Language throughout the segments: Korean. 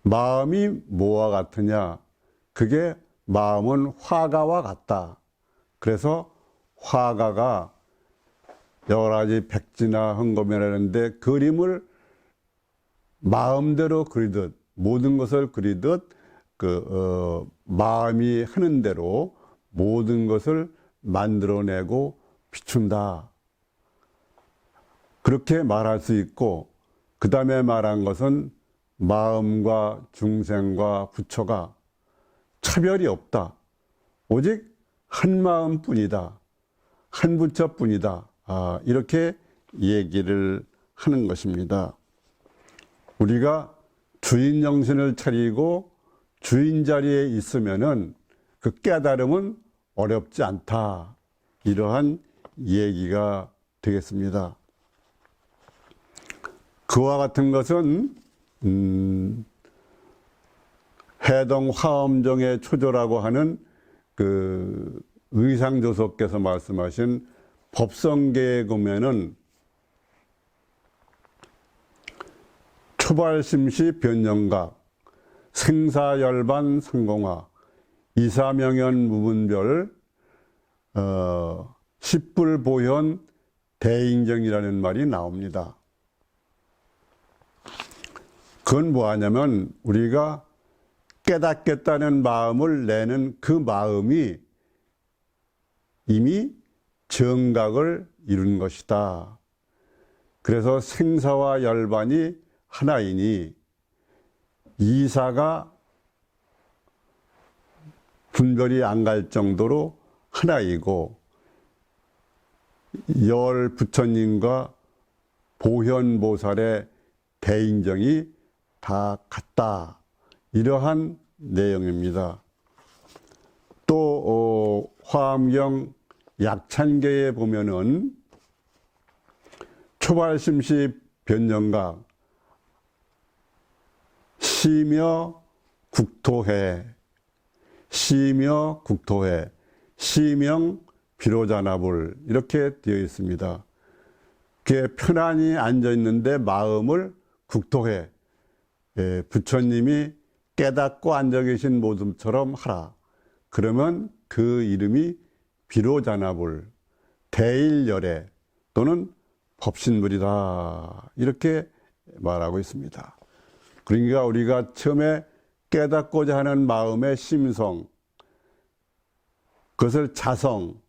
마음이 뭐와 같으냐? 그게 마음은 화가와 같다. 그래서 화가가 여러 가지 백지나 헝겊이라는데 그림을 마음대로 그리듯 모든 것을 그리듯 마음이 하는 대로 모든 것을 만들어내고 비춘다. 그렇게 말할 수 있고, 그 다음에 말한 것은 마음과 중생과 부처가 차별이 없다. 오직 한 마음뿐이다. 한 부처뿐이다. 이렇게 얘기를 하는 것입니다. 우리가 주인 정신을 차리고 주인 자리에 있으면은 그 깨달음은 어렵지 않다. 이러한 얘기가 되겠습니다. 그와 같은 것은 해동 화엄정의 초조라고 하는 그 의상조석께서 말씀하신 법성계에 보면은 초발심시 변영각, 생사열반 상공화, 이사명연 무분별, 십불보현 대인정이라는 말이 나옵니다. 그건 뭐하냐면 우리가 깨닫겠다는 마음을 내는 그 마음이 이미 정각을 이룬 것이다. 그래서 생사와 열반이 하나이니 이사가 분별이 안 갈 정도로 하나이고 열 부처님과 보현보살의 대인정이 다 같다. 이러한 내용입니다. 또 화엄경 약찬계에 보면은 초발심시 변영각 시며 국토해, 시며 국토해, 시명 비로자나불 이렇게 되어 있습니다. 그게 편안히 앉아 있는데 마음을 국토해, 부처님이 깨닫고 앉아 계신 모습처럼 하라. 그러면 그 이름이 비로자나불, 대일열애 또는 법신불이다. 이렇게 말하고 있습니다. 그러니까 우리가 처음에 깨닫고자 하는 마음의 심성, 그것을 자성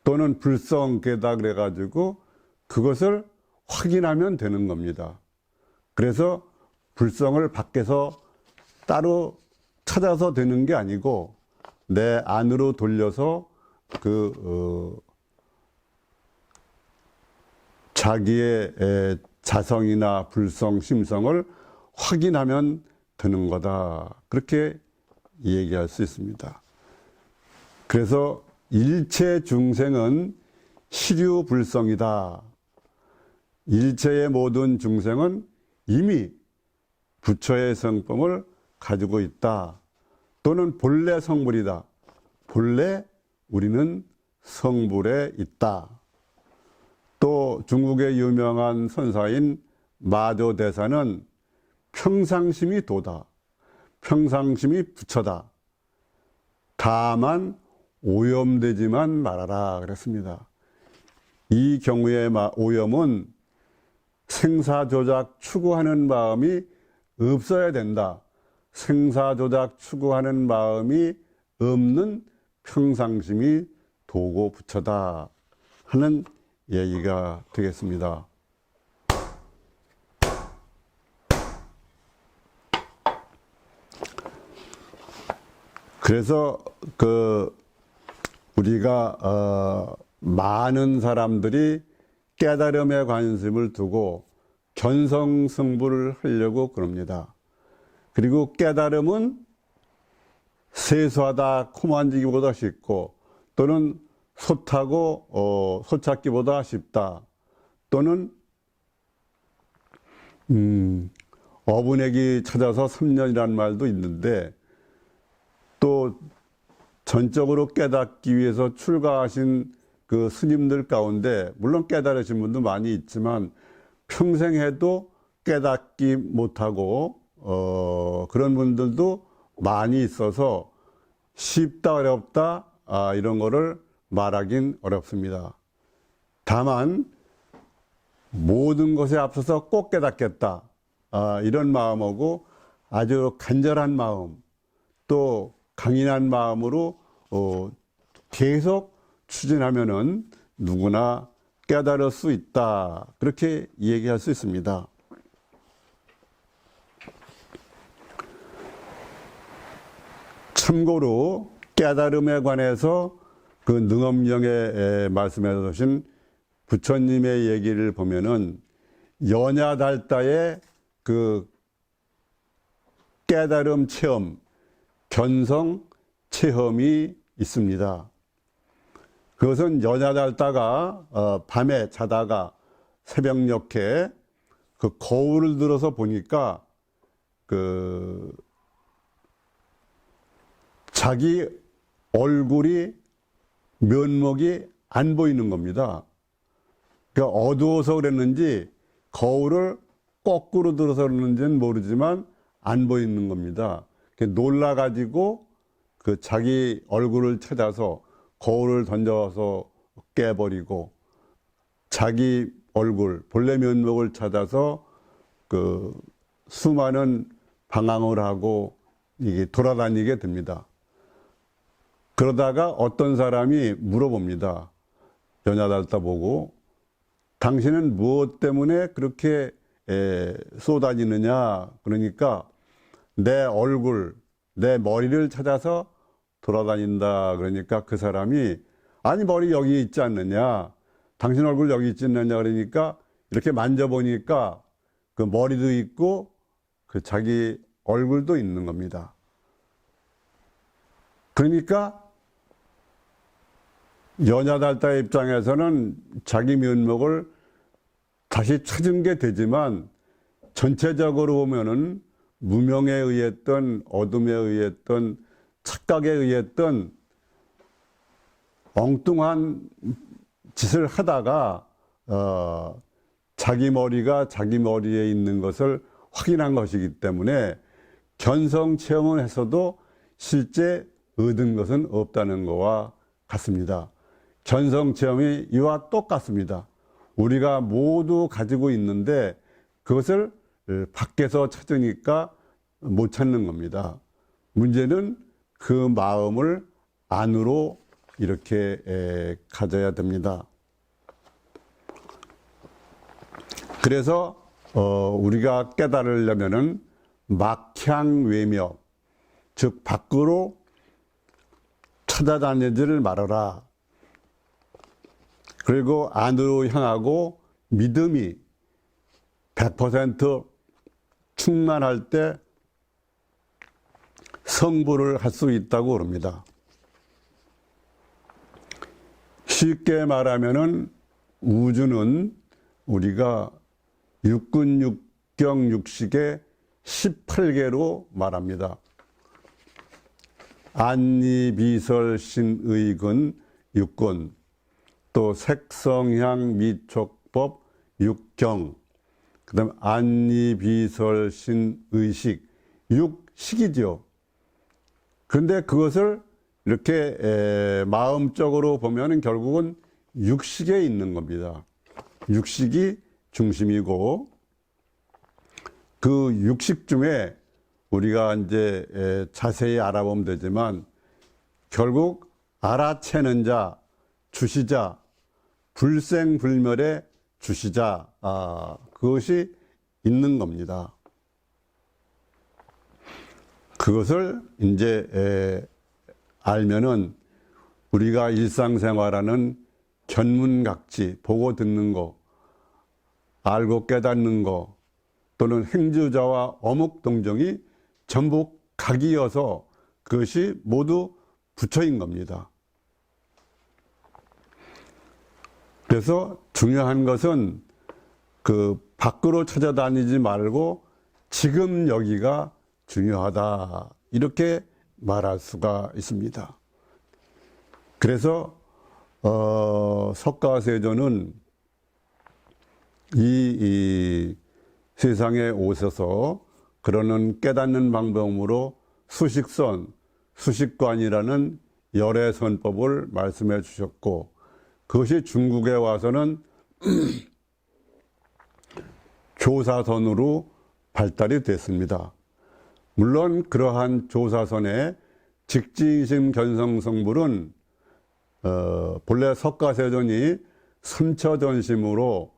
또는 불성 깨닫 그래가지고 그것을 확인하면 되는 겁니다. 그래서 불성을 밖에서 따로 찾아서 되는 게 아니고 내 안으로 돌려서 자기의 자성이나 불성, 심성을 확인하면 되는 거다. 그렇게 얘기할 수 있습니다. 그래서 일체 중생은 시류불성이다. 일체의 모든 중생은 이미 부처의 성품을 가지고 있다. 또는 본래 성불이다. 본래 우리는 성불에 있다. 또 중국의 유명한 선사인 마조대사는 평상심이 도다. 평상심이 부처다. 다만 오염되지만 말아라 그랬습니다. 이 경우의 오염은 생사조작 추구하는 마음이 없어야 된다. 생사조작 추구하는 마음이 없는 평상심이 도고 부처다 하는 얘기가 되겠습니다. 그래서 우리가 많은 사람들이 깨달음에 관심을 두고 견성승부를 하려고 그럽니다. 그리고 깨달음은 세수하다 코 만지기보다 쉽고 또는 소 타고 소 찾기보다 쉽다. 또는 어분애기 찾아서 3년이라는 말도 있는데 또 전적으로 깨닫기 위해서 출가하신 그 스님들 가운데 물론 깨달으신 분도 많이 있지만 평생 해도 깨닫기 못하고 그런 분들도 많이 있어서 쉽다 어렵다 이런 거를 말하긴 어렵습니다. 다만 모든 것에 앞서서 꼭 깨닫겠다 이런 마음하고 아주 간절한 마음 또 강인한 마음으로 계속 추진하면은 누구나 깨달을 수 있다 그렇게 얘기할 수 있습니다. 참고로 깨달음에 관해서 그 능엄경에 말씀해 주신 부처님의 얘기를 보면은 연야달다의 그 깨달음 체험, 견성 체험이 있습니다. 그것은 연야달다가 밤에 자다가 새벽녘에 그 거울을 들어서 보니까 그 자기 얼굴이 면목이 안 보이는 겁니다. 그러니까 어두워서 그랬는지 거울을 거꾸로 들어서 그랬는지는 모르지만 안 보이는 겁니다. 놀라가지고 그 자기 얼굴을 찾아서 거울을 던져서 깨버리고 자기 얼굴 본래 면목을 찾아서 그 수많은 방황을 하고 이게 돌아다니게 됩니다. 그러다가 어떤 사람이 물어봅니다. 연야달다 보고 당신은 무엇 때문에 그렇게 쏘다니느냐 그러니까 내 얼굴 내 머리를 찾아서 돌아다닌다 그러니까 그 사람이 아니 머리 여기 있지 않느냐 당신 얼굴 여기 있지 않느냐 그러니까 이렇게 만져보니까 그 머리도 있고 그 자기 얼굴도 있는 겁니다. 그러니까 연야달다의 입장에서는 자기 면목을 다시 찾은 게 되지만 전체적으로 보면은 무명에 의했던 어둠에 의했던 착각에 의했던 엉뚱한 짓을 하다가 자기 머리가 자기 머리에 있는 것을 확인한 것이기 때문에 견성 체험을 해서도 실제 얻은 것은 없다는 것과 같습니다. 견성 체험이 이와 똑같습니다. 우리가 모두 가지고 있는데 그것을 밖에서 찾으니까 못 찾는 겁니다. 문제는 그 마음을 안으로 이렇게 가져야 됩니다. 그래서 우리가 깨달으려면은 막향외며 즉 밖으로 찾아다니지를 말아라. 그리고 안으로 향하고 믿음이 100% 충만할 때 성불을 할 수 있다고 그럽니다. 쉽게 말하면은 우주는 우리가 육군 육경 육식의 18개로 말합니다. 안니비설신의근 육군, 또 색성향 미촉법 육경, 그 다음 안니비설신의식 육식이죠. 그런데 그것을 이렇게 마음적으로 보면은 결국은 육식에 있는 겁니다. 육식이 중심이고 그 육식 중에 우리가 이제 자세히 알아보면 되지만 결국 알아채는 자, 주시자, 불생불멸의 주시자 그것이 있는 겁니다. 그것을 이제 알면은 우리가 일상생활하는 견문각지, 보고 듣는 거, 알고 깨닫는 거, 또는 행주자와 어묵동정이 전부 각이어서 그것이 모두 부처인 겁니다. 그래서 중요한 것은 그 밖으로 찾아다니지 말고 지금 여기가 중요하다. 이렇게 말할 수가 있습니다. 그래서 석가세존은 이 세상에 오셔서 그 그러는 깨닫는 방법으로 수식선, 수식관이라는 열애선법을 말씀해 주셨고, 그것이 중국에 와서는 조사선으로 발달이 됐습니다. 물론 그러한 조사선의 직지인심 견성성불은 본래 석가세존이 삼처전심으로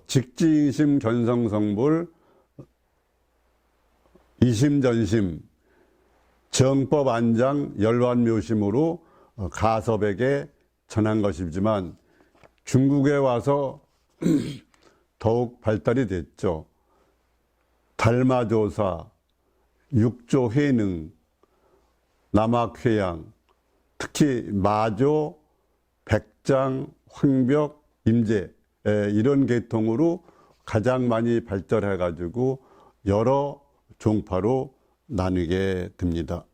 직지인심 견성성불 이심전심 정법안장 열반묘심으로 가섭에게 전한 것이지만 중국에 와서 더욱 발달이 됐죠. 달마조사, 육조회능, 남학회양, 특히 마조, 백장, 황벽, 임제 이런 계통으로 가장 많이 발달해 가지고 여러 종파로 나뉘게 됩니다.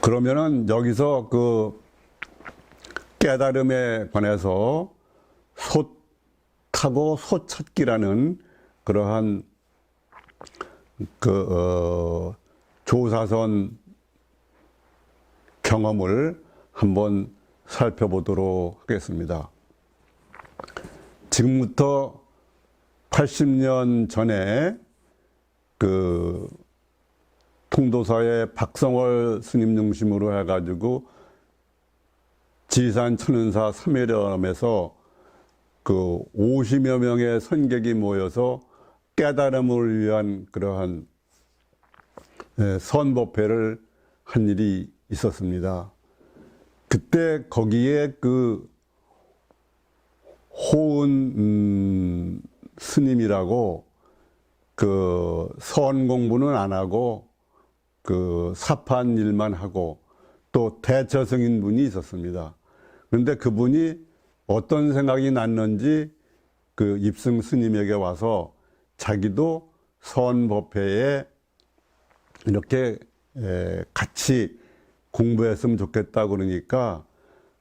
그러면은 여기서 그 깨달음에 관해서 솥하고 솥찾기라는 그러한 조사선 경험을 한번 살펴보도록 하겠습니다. 지금부터 80년 전에 그 통도사의 박성월 스님 중심으로 해가지고 지산 천은사 3회렴에서 그 50여 명의 선객이 모여서 깨달음을 위한 그러한 선법회를 한 일이 있었습니다. 그때 거기에 그 호은 스님이라고 그 선 공부는 안 하고 그 사판 일만 하고 또 대처 성인 분이 있었습니다. 그런데 그분이 어떤 생각이 났는지 그 입승 스님에게 와서 자기도 선법회에 이렇게 같이 공부했으면 좋겠다 그러니까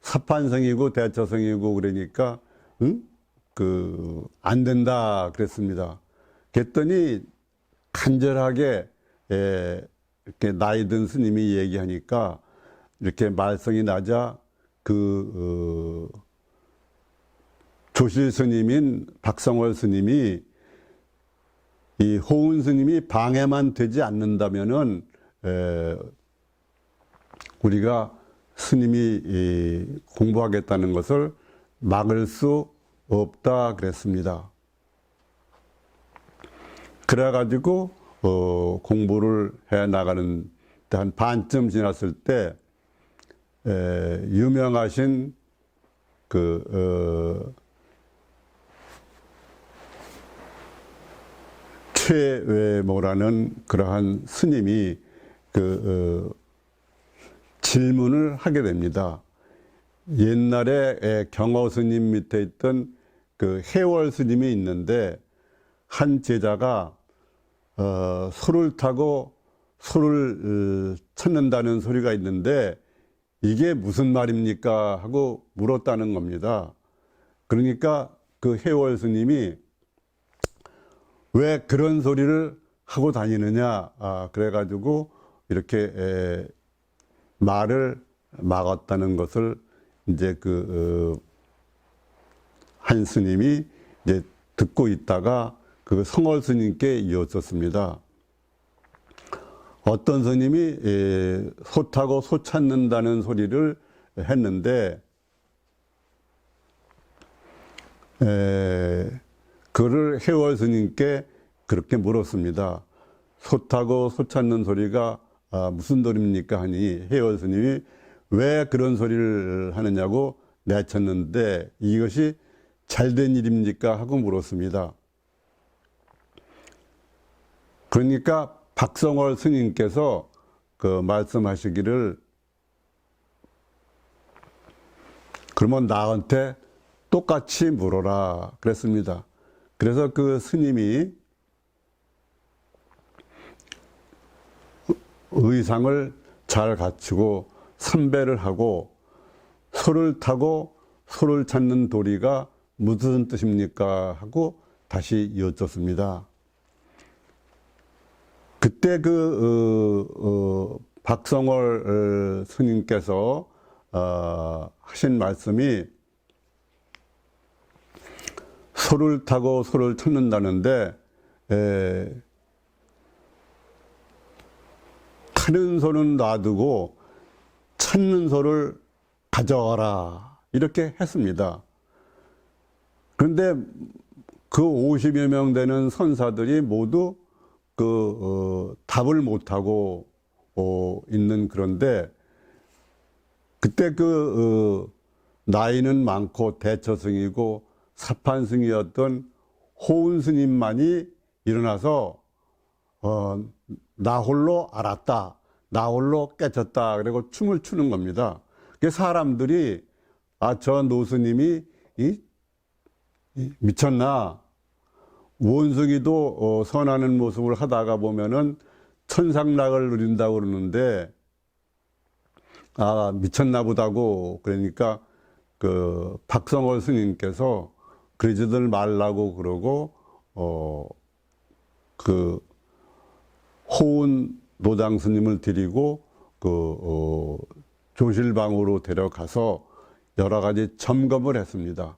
사판성이고 대처성이고 그러니까 안 된다 그랬습니다. 그랬더니 간절하게 이렇게 나이 든 스님이 얘기하니까 이렇게 말썽이 나자 그 조실 스님인 박성월 스님이 이 호은 스님이 방해만 되지 않는다면은 우리가 스님이 공부하겠다는 것을 막을 수 없다 그랬습니다. 그래가지고 공부를 해 나가는 한 반쯤 지났을 때 유명하신 최외모라는 그러한 스님이 질문을 하게 됩니다. 옛날에 경어 스님 밑에 있던 그 해월 스님이 있는데 한 제자가 소를 타고 소를 찾는다는 소리가 있는데 이게 무슨 말입니까? 하고 물었다는 겁니다. 그러니까 그 해월 스님이 왜 그런 소리를 하고 다니느냐? 그래가지고 이렇게 말을 막았다는 것을 이제 한 스님이 이제 듣고 있다가 그 성월 스님께 이었었습니다. 어떤 스님이 소 타고 소 찾는다는 소리를 했는데 그를 해월 스님께 그렇게 물었습니다. 소 타고 소 찾는 소리가 무슨 소리입니까? 하니 해월 스님이 왜 그런 소리를 하느냐고 내쳤는데 이것이 잘된 일입니까? 하고 물었습니다. 그러니까 박성월 스님께서 그 말씀하시기를 그러면 나한테 똑같이 물어라 그랬습니다. 그래서 그 스님이 의상을 잘 갖추고 삼배를 하고 소를 타고 소를 찾는 도리가 무슨 뜻입니까? 하고 다시 여쭙습니다. 그때 박성월 스님께서 하신 말씀이 소를 타고 소를 찾는다는데 타는 소는 놔두고 찾는 소를 가져와라 이렇게 했습니다. 그런데 그 50여 명 되는 선사들이 모두 답을 못하고 있는 그런데 그때 나이는 많고 대처승이고 사판승이었던 호은 스님만이 일어나서 나 홀로 알았다, 나 홀로 깨쳤다 그리고 춤을 추는 겁니다. 사람들이 저 노스님이 미쳤나? 원숭이도 선하는 모습을 하다가 보면은 천상락을 누린다고 그러는데 미쳤나 보다고. 그러니까 박성월 스님께서 그러지들 말라고 그러고 호은 노장 스님을 데리고 조실방으로 데려가서 여러 가지 점검을 했습니다.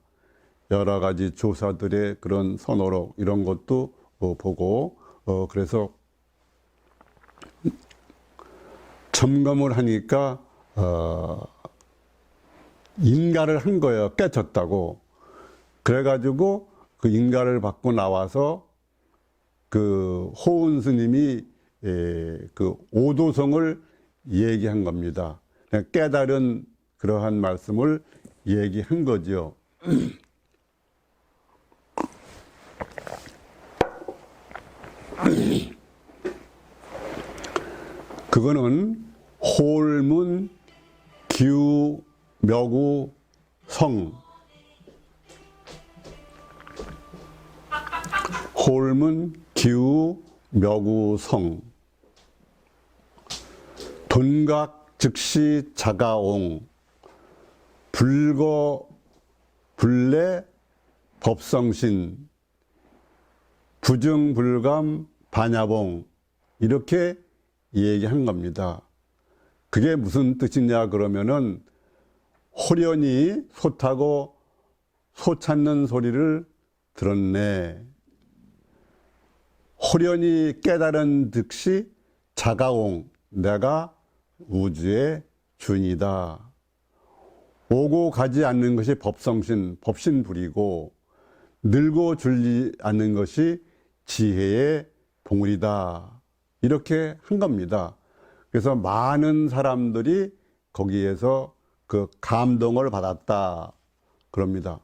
여러 가지 조사들의 그런 선호록 이런 것도 보고 그래서 점검을 하니까 인가를 한 거예요. 깨쳤다고. 그래가지고 그 인가를 받고 나와서 호은 스님이 오도성을 얘기한 겁니다. 깨달은 그러한 말씀을 얘기한 거죠. 그거는 홀문 기우 묘구 성, 홀문 기우 묘구 성, 돈각 즉시 자가옹, 불거 불례 법성신, 부증불감 반야봉 이렇게 얘기한 겁니다. 그게 무슨 뜻이냐 그러면은 호련히 소 타고 소 찾는 소리를 들었네. 호련히 깨달은 즉시 자가옹, 내가 우주의 주인이다. 오고 가지 않는 것이 법성신, 법신불이고 늘고 줄지 않는 것이 지혜의 봉우리다. 이렇게 한 겁니다. 그래서 많은 사람들이 거기에서 감동을 받았다. 그럽니다.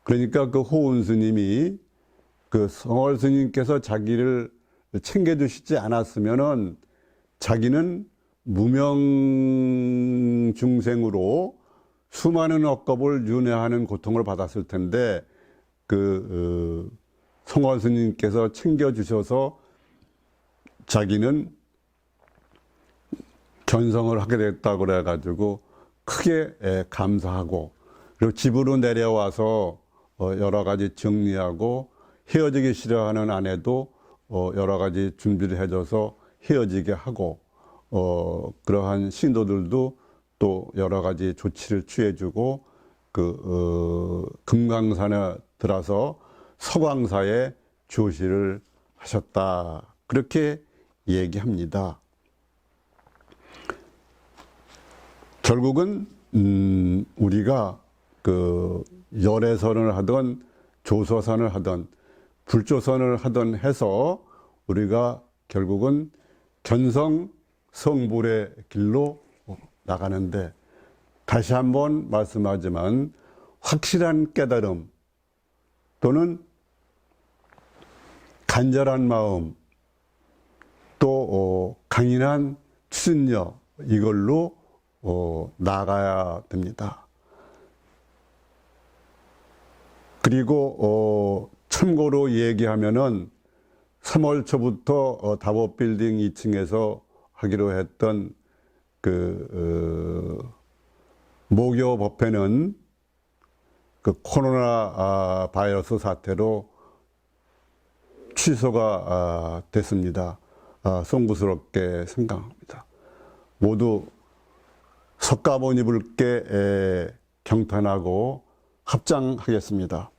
그러니까 호은 스님이 성월 스님께서 자기를 챙겨주시지 않았으면은 자기는 무명 중생으로 수많은 억겁을 윤회하는 고통을 받았을 텐데 성월 스님께서 챙겨주셔서 자기는 견성을 하게 됐다고 그래가지고 크게 감사하고 그리고 집으로 내려와서 여러 가지 정리하고 헤어지기 싫어하는 아내도 여러 가지 준비를 해줘서 헤어지게 하고 그러한 신도들도 또 여러 가지 조치를 취해주고 금강산에 들어서 서광사에 조시를 하셨다. 그렇게 얘기합니다. 결국은 우리가 열애선을 하던 조서선을 하던 불조선을 하던 해서 우리가 결국은 견성 성불의 길로 나가는데 다시 한번 말씀하지만 확실한 깨달음 또는 간절한 마음 또 강인한 추진력 이걸로 나가야 됩니다. 그리고 참고로 얘기하면은 3월 초부터 다보빌딩 2층에서 하기로 했던 모교 법회는 그 코로나 바이러스 사태로 취소가 됐습니다. 송구스럽게 생각합니다. 모두 석가모니 분께 경탄하고 합장하겠습니다.